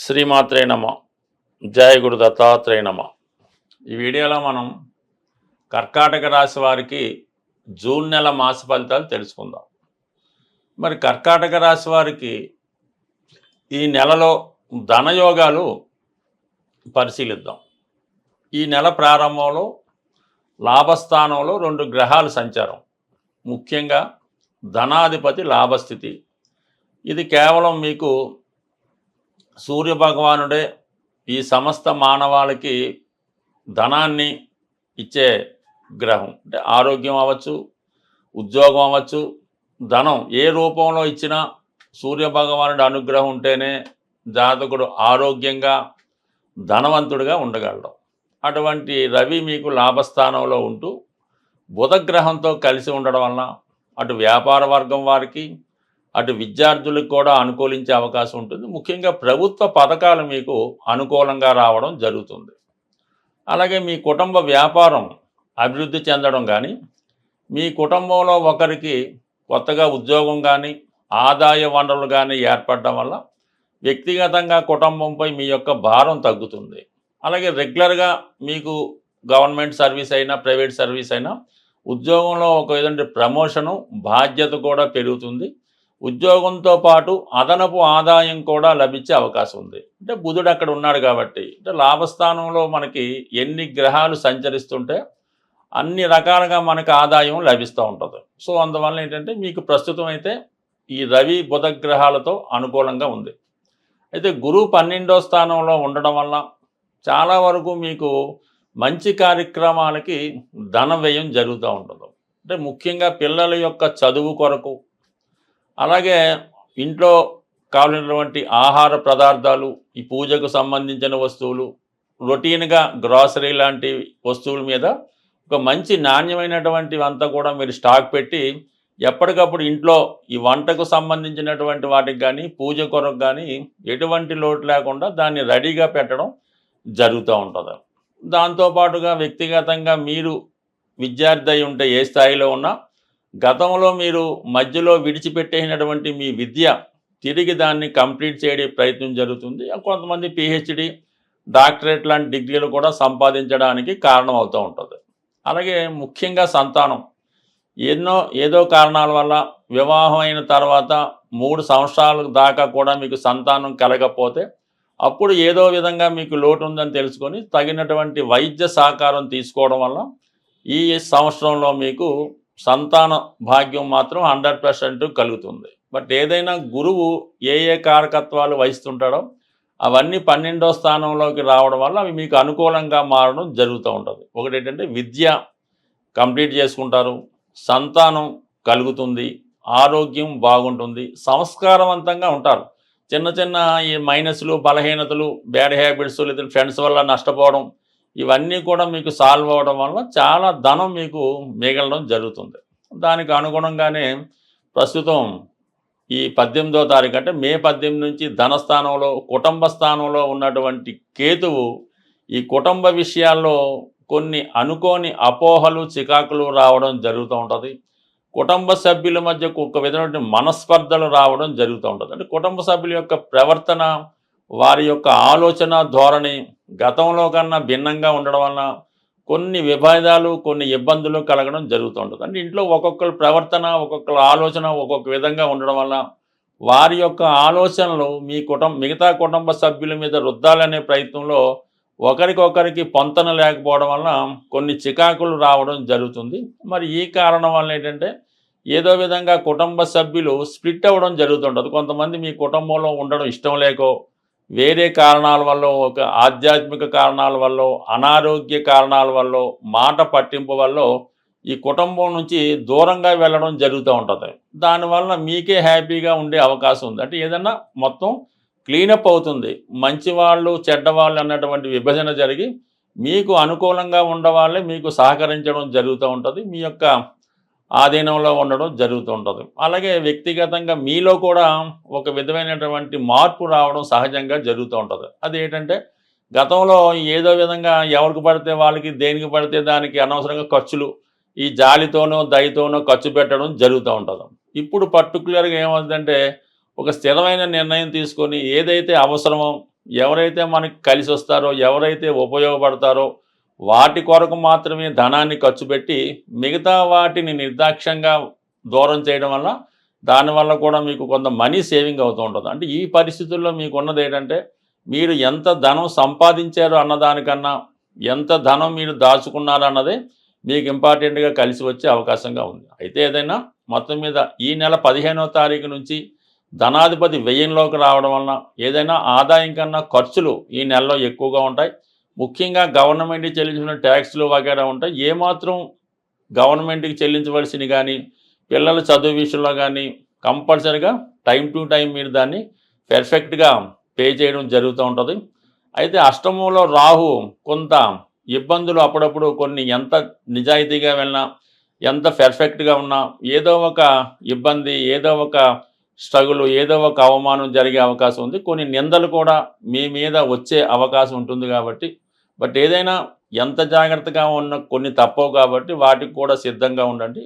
శ్రీమాత్రే నమ. జయ గురు దత్తాత్రేయ నమ. ఈ వీడియోలో మనం కర్కాటక రాశి వారికి జూన్ నెల మాస ఫలితాలు తెలుసుకుందాం. మరి కర్కాటక రాశి వారికి ఈ నెలలో ధనయోగాలు పరిశీలిద్దాం. ఈ నెల ప్రారంభంలో లాభస్థానంలో 2 గ్రహాలు సంచారం, ముఖ్యంగా ధనాధిపతి లాభస్థితి. ఇది కేవలం మీకు సూర్యభగవానుడే ఈ సమస్త మానవాళికి ధనాన్ని ఇచ్చే గ్రహం. అంటే ఆరోగ్యం అవ్వచ్చు, ఉద్యోగం అవ్వచ్చు, ధనం ఏ రూపంలో ఇచ్చినా సూర్యభగవానుడి అనుగ్రహం ఉంటేనే జాతకుడు ఆరోగ్యంగా ధనవంతుడిగా ఉండగలడు. అటువంటి రవి మీకు లాభస్థానంలో ఉంటూ బుధగ్రహంతో కలిసి ఉండడం వలన అటు వ్యాపార వర్గం వారికి అటు విద్యార్థులకు కూడా అనుకూలించే అవకాశం ఉంటుంది. ముఖ్యంగా ప్రభుత్వ పథకాలు మీకు అనుకూలంగా రావడం జరుగుతుంది. అలాగే మీ కుటుంబ వ్యాపారం అభివృద్ధి చెందడం కానీ, మీ కుటుంబంలో ఒకరికి కొత్తగా ఉద్యోగం కానీ ఆదాయ వనరులు కానీ ఏర్పడడం వల్ల వ్యక్తిగతంగా కుటుంబంపై మీ యొక్క భారం తగ్గుతుంది. అలాగే రెగ్యులర్గా మీకు గవర్నమెంట్ సర్వీస్ అయినా ప్రైవేట్ సర్వీస్ అయినా ఉద్యోగంలో ఒక విధంగా ప్రమోషను బాధ్యత కూడా పెరుగుతుంది. ఉద్యోగంతో పాటు అదనపు ఆదాయం కూడా లభించే అవకాశం ఉంది. అంటే బుధుడు అక్కడ ఉన్నాడు కాబట్టి, అంటే లాభస్థానంలో మనకి ఎన్ని గ్రహాలు సంచరిస్తుంటే అన్ని రకాలుగా మనకు ఆదాయం లభిస్తూ ఉంటుంది. సో అందువల్ల ఏంటంటే మీకు ప్రస్తుతం అయితే ఈ రవి బుధ గ్రహాలతో అనుకూలంగా ఉంది. అయితే గురువు 12వ స్థానంలో ఉండడం వల్ల చాలా వరకు మీకు మంచి కార్యక్రమాలకి ధన వ్యయం జరుగుతూ ఉంటుంది. అంటే ముఖ్యంగా పిల్లల యొక్క చదువు కొరకు, అలాగే ఇంట్లో కావాల్సినటువంటి ఆహార పదార్థాలు, ఈ పూజకు సంబంధించిన వస్తువులు, రొటీన్గా గ్రాసరీ లాంటి వస్తువుల మీద ఒక మంచి నాణ్యమైనటువంటివి అంతా కూడా మీరు స్టాక్ పెట్టి ఎప్పటికప్పుడు ఇంట్లో ఈ వంటకు సంబంధించినటువంటి వాటికి కానీ పూజ కొరకు కానీ ఎటువంటి లోటు లేకుండా దాన్ని రెడీగా పెట్టడం జరుగుతూ ఉంటుంది. దాంతోపాటుగా వ్యక్తిగతంగా మీరు విద్యార్థి అయి ఉంటే ఏ స్థాయిలో ఉన్నా గతంలో మీరు మధ్యలో విడిచిపెట్టేసినటువంటి మీ విద్య తిరిగి దాన్ని కంప్లీట్ చేయడే ప్రయత్నం జరుగుతుంది. కొంతమంది పిహెచ్డి, డాక్టరేట్ లాంటి డిగ్రీలు కూడా సంపాదించడానికి కారణం అవుతూ ఉంటుంది. అలాగే ముఖ్యంగా సంతానం ఏదో కారణాల వల్ల వివాహం అయిన తర్వాత 3 సంవత్సరాల దాకా కూడా మీకు సంతానం కలగకపోతే అప్పుడు ఏదో విధంగా మీకు లోటు ఉందని తెలుసుకొని తగినటువంటి వైద్య సహకారం తీసుకోవడం వల్ల ఈ సంవత్సరంలో మీకు సంతాన భాగ్యం మాత్రం 100% కలుగుతుంది. బట్ ఏదైనా గురువు ఏ కారకత్వాలు వహిస్తుంటాడో అవన్నీ 12వ స్థానంలోకి రావడం వల్ల అవి మీకు అనుకూలంగా మారడం జరుగుతూ ఉంటుంది. ఒకటి ఏంటంటే విద్య కంప్లీట్ చేసుకుంటారు, సంతానం కలుగుతుంది, ఆరోగ్యం బాగుంటుంది, సంస్కారవంతంగా ఉంటారు. చిన్న చిన్న ఈ మైనస్లు, బలహీనతలు, బ్యాడ్ హ్యాబిట్స్ లేదా ఫ్రెండ్స్ వల్ల నష్టపోవడం ఇవన్నీ కూడా మీకు సాల్వ్ అవ్వడం వల్ల చాలా ధనం మీకు మిగలడం జరుగుతుంది. దానికి అనుగుణంగానే ప్రస్తుతం ఈ 18వ తారీఖు అంటే మే 18 నుంచి ధనస్థానంలో కుటుంబ స్థానంలో ఉన్నటువంటి కేతువు ఈ కుటుంబ విషయాల్లో కొన్ని అనుకోని అపోహలు, చికాకులు రావడం జరుగుతూ ఉంటుంది. కుటుంబ సభ్యుల మధ్య ఒక విధమైన మనస్పర్ధలు రావడం జరుగుతూ ఉంటుంది. అంటే కుటుంబ సభ్యుల యొక్క ప్రవర్తన, వారి యొక్క ఆలోచన ధోరణి గతంలో కన్నా భిన్నంగా ఉండడం వలన కొన్ని విభేదాలు, కొన్ని ఇబ్బందులు కలగడం జరుగుతూ ఉంటుంది. అంటే ఇంట్లో ఒక్కొక్కరి ప్రవర్తన, ఒక్కొక్కరి ఆలోచన ఒక్కొక్క విధంగా ఉండడం వల్ల వారి యొక్క ఆలోచనలు మీ మిగతా కుటుంబ సభ్యుల మీద రుద్దాలనే ప్రయత్నంలో ఒకరికొకరికి పొంతన లేకపోవడం వలన కొన్ని చికాకులు రావడం జరుగుతుంది. మరి ఈ కారణం వల్ల ఏంటంటే ఏదో విధంగా కుటుంబ సభ్యులు స్ప్లిట్ అవ్వడం జరుగుతుంటుంది. కొంతమంది మీ కుటుంబంలో ఉండడం ఇష్టం లేకో, వేరే కారణాల వల్ల, ఒక ఆధ్యాత్మిక కారణాల వల్ల, అనారోగ్య కారణాల వల్ల, మాట పట్టింపు వల్ల ఈ కుటుంబం నుంచి దూరంగా వెళ్ళడం జరుగుతూ ఉంటుంది. దానివల్ల మీకే హ్యాపీగా ఉండే అవకాశం ఉంది. అంటే ఏదన్నా మొత్తం క్లీనప్ అవుతుంది. మంచివాళ్ళు, చెడ్డవాళ్ళు అన్నటువంటి విభజన జరిగి మీకు అనుకూలంగా ఉండవాళ్ళే మీకు సహకరించడం జరుగుతూ ఉంటుంది. మీ యొక్క ఆధీనంలో ఉండడం జరుగుతూ ఉంటుంది. అలాగే వ్యక్తిగతంగా మీలో కూడా ఒక విధమైనటువంటి మార్పు రావడం సహజంగా జరుగుతూ ఉంటుంది. అదేంటంటే గతంలో ఏదో విధంగా ఎవరికి పడితే వాళ్ళకి, దేనికి పడితే దానికి అనవసరంగా ఖర్చులు, ఈ జాలితోనో దయతోనో ఖర్చు పెట్టడం జరుగుతూ ఉంటుంది. ఇప్పుడు పర్టికులర్గా ఏమవుతుందంటే ఒక స్థిరమైన నిర్ణయం తీసుకొని ఏదైతే అవసరమో ఎవరైతే మనకి కలిసి వస్తారో, ఎవరైతే ఉపయోగపడతారో వాటి కొరకు మాత్రమే ధనాన్ని ఖర్చు పెట్టి మిగతా వాటిని నిర్దాక్ష్యంగా దూరం చేయడం వల్ల దానివల్ల కూడా మీకు కొంత మనీ సేవింగ్ అవుతూ ఉంటుంది. అంటే ఈ పరిస్థితుల్లో మీకు ఉన్నది ఏంటంటే మీరు ఎంత ధనం సంపాదించారో అన్నదానికన్నా ఎంత ధనం మీరు దాచుకున్నారు అన్నదే మీకు ఇంపార్టెంట్గా కలిసి వచ్చే అవకాశంగా ఉంది. అయితే ఏదైనా మొత్తం మీద ఈ నెల 15వ తారీఖు నుంచి ధనాధిపతి వ్యయంలోకి రావడం వలన ఏదైనా ఆదాయం కన్నా ఖర్చులు ఈ నెలలో ఎక్కువగా ఉంటాయి. ముఖ్యంగా గవర్నమెంట్కి చెల్లించిన ట్యాక్స్లు వగైరా ఉంటాయి. ఏమాత్రం గవర్నమెంట్కి చెల్లించవలసినవి కానీ పిల్లల చదువు విషయంలో కానీ కంపల్సరీగా టైం టు టైం మీరు దాన్ని పెర్ఫెక్ట్గా పే చేయడం జరుగుతూ ఉంటుంది. అయితే అష్టమంలో రాహు కొంత ఇబ్బందులు అప్పుడప్పుడు కొన్ని ఎంత నిజాయితీగా వెళ్ళినా ఎంత పెర్ఫెక్ట్గా ఉన్నా ఏదో ఒక ఇబ్బంది, ఏదో ఒక స్ట్రగుల్, ఏదో ఒక అవమానం జరిగే అవకాశం ఉంది. కొన్ని నిందలు కూడా మీ మీద వచ్చే అవకాశం ఉంటుంది కాబట్టి బట్ ఏదైనా ఎంత జాగ్రత్తగా ఉన్న కొన్ని తప్పవు కాబట్టి వాటికి కూడా సిద్ధంగా ఉండండి.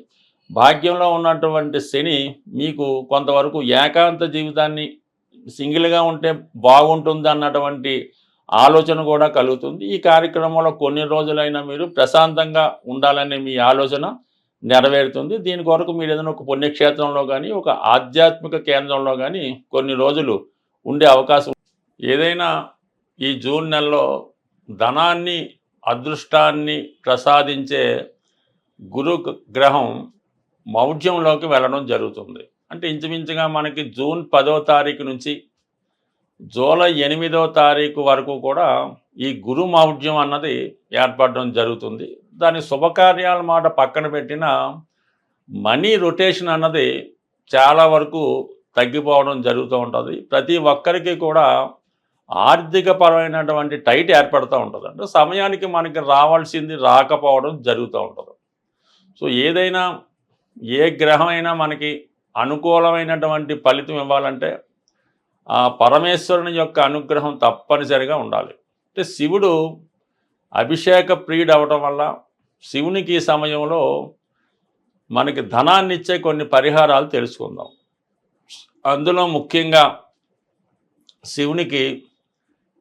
భాగ్యంలో ఉన్నటువంటి శని మీకు కొంతవరకు ఏకాంత జీవితాన్ని సింగిల్గా ఉంటే బాగుంటుంది అన్నటువంటి ఆలోచన కూడా కలుగుతుంది. ఈ కార్యక్రమంలో కొన్ని రోజులైనా మీరు ప్రశాంతంగా ఉండాలనే మీ ఆలోచన నెరవేరుతుంది. దీని కొరకు మీరు ఏదైనా ఒక పుణ్యక్షేత్రంలో కానీ ఒక ఆధ్యాత్మిక కేంద్రంలో కానీ కొన్ని రోజులు ఉండే అవకాశం. ఏదైనా ఈ జూన్ నెలలో ధనాన్ని అదృష్టాన్ని ప్రసాదించే గురు గ్రహం మౌఢ్యంలోకి వెళ్ళడం జరుగుతుంది. అంటే ఇంచుమించుగా మనకి జూన్ 10వ తారీఖు నుంచి జూలై 8వ తారీఖు వరకు కూడా ఈ గురు మౌఢ్యం అన్నది ఏర్పడడం జరుగుతుంది. దాని శుభకార్యాల మాట పక్కన పెట్టిన మనీ రొటేషన్ అన్నది చాలా వరకు తగ్గిపోవడం జరుగుతూ ఉంటుంది. ప్రతి ఒక్కరికి కూడా ఆర్థికపరమైనటువంటి టైట్ ఏర్పడుతూ ఉంటుంది. అంటే సమయానికి మనకి రావాల్సింది రాకపోవడం జరుగుతూ ఉంటుంది. సో ఏదైనా ఏ గ్రహమైనా మనకి అనుకూలమైనటువంటి ఫలితం ఇవ్వాలంటే ఆ పరమేశ్వరుని యొక్క అనుగ్రహం తప్పనిసరిగా ఉండాలి. అంటే శివుడు అభిషేక ప్రియుడు అవడం వల్ల శివునికి ఈ సమయంలో మనకి ధనాన్ని ఇచ్చే కొన్ని పరిహారాలు తెలుసుకుందాం. అందులో ముఖ్యంగా శివునికి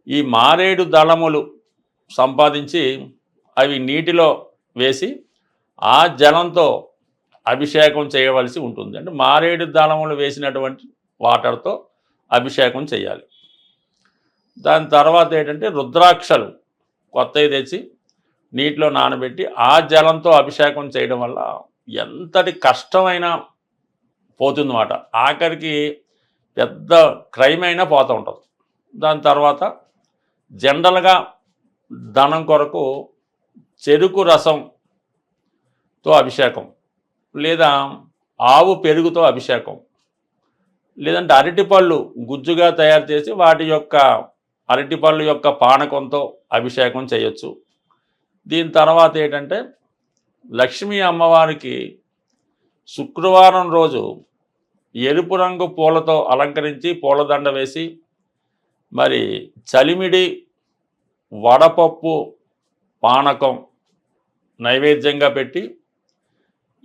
ఈ మారేడు దళములు సంపాదించి అవి నీటిలో వేసి ఆ జలంతో అభిషేకం చేయవలసి ఉంటుంది. అంటే మారేడు దళములు వేసినటువంటి వాటర్తో అభిషేకం చేయాలి. దాని తర్వాత ఏంటంటే రుద్రాక్షలు కొత్తవి తెచ్చి నీటిలో నానబెట్టి ఆ జలంతో అభిషేకం చేయడం వల్ల ఎంతటి కష్టమైనా పోతుందన్నమాట. ఆఖరికి పెద్ద క్రైమ్ అయినా పోతూ ఉంటుంది. దాని తర్వాత జనరల్గా ధనం కొరకు చెరుకు రసంతో అభిషేకం, లేదా ఆవు పెరుగుతో అభిషేకం, లేదంటే అరటిపళ్ళు గుజ్జుగా తయారు చేసి వాటి యొక్క అరటిపళ్ళు యొక్క పానకంతో అభిషేకం చేయొచ్చు. దీని తర్వాత ఏంటంటే లక్ష్మీ అమ్మవారికి శుక్రవారం రోజు ఎరుపు రంగు పూలతో అలంకరించి పూలదండ వేసి మరి చలిమిడి వడపప్పు పానకం నైవేద్యంగా పెట్టి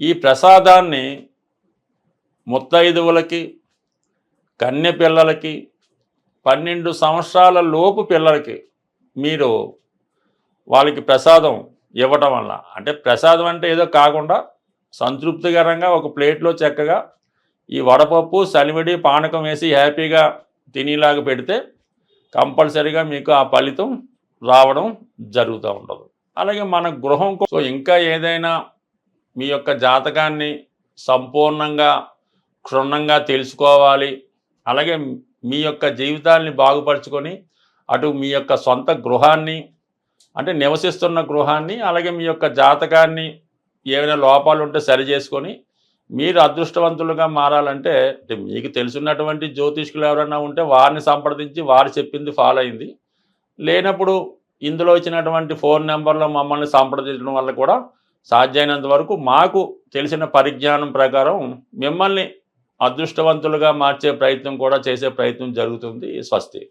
ఈ ప్రసాదాన్ని ముత్తైదువులకి, కన్య పిల్లలకి, 12 సంవత్సరాల లోపు పిల్లలకి మీరు వాళ్ళకి ప్రసాదం ఇవ్వటం వల్ల, అంటే ప్రసాదం అంటే ఏదో కాకుండా సంతృప్తికరంగా ఒక ప్లేట్లో చక్కగా ఈ వడపప్పు చలిమిడి పానకం వేసి హ్యాపీగా తినేలాగా పెడితే కంపల్సరీగా మీకు ఆ ఫలితం రావడం జరుగుతూ ఉంటుంది. అలాగే మన గృహం ఇంకా ఏదైనా మీ యొక్క జాతకాన్ని సంపూర్ణంగా క్షుణ్ణంగా తెలుసుకోవాలి, అలాగే మీ యొక్క జీవితాన్ని బాగుపరుచుకొని అటు మీ యొక్క సొంత గృహాన్ని అంటే నివసిస్తున్న గృహాన్ని అలాగే మీ యొక్క జాతకాన్ని ఏమైనా లోపాలు ఉంటే సరి చేసుకొని మీరు అదృష్టవంతులుగా మారాలంటే మీకు తెలుసున్నటువంటి జ్యోతిష్కులు ఎవరైనా ఉంటే వారిని సంప్రదించి వారు చెప్పింది ఫాలో అయింది. లేనప్పుడు ఇందులో ఇచ్చినటువంటి ఫోన్ నెంబర్లో మమ్మల్ని సంప్రదించడం వల్ల కూడా సాధ్యమైనంత వరకు మాకు తెలిసిన పరిజ్ఞానం ప్రకారం మిమ్మల్ని అదృష్టవంతులుగా మార్చే ప్రయత్నం కూడా చేసే ప్రయత్నం జరుగుతుంది. స్వస్తి.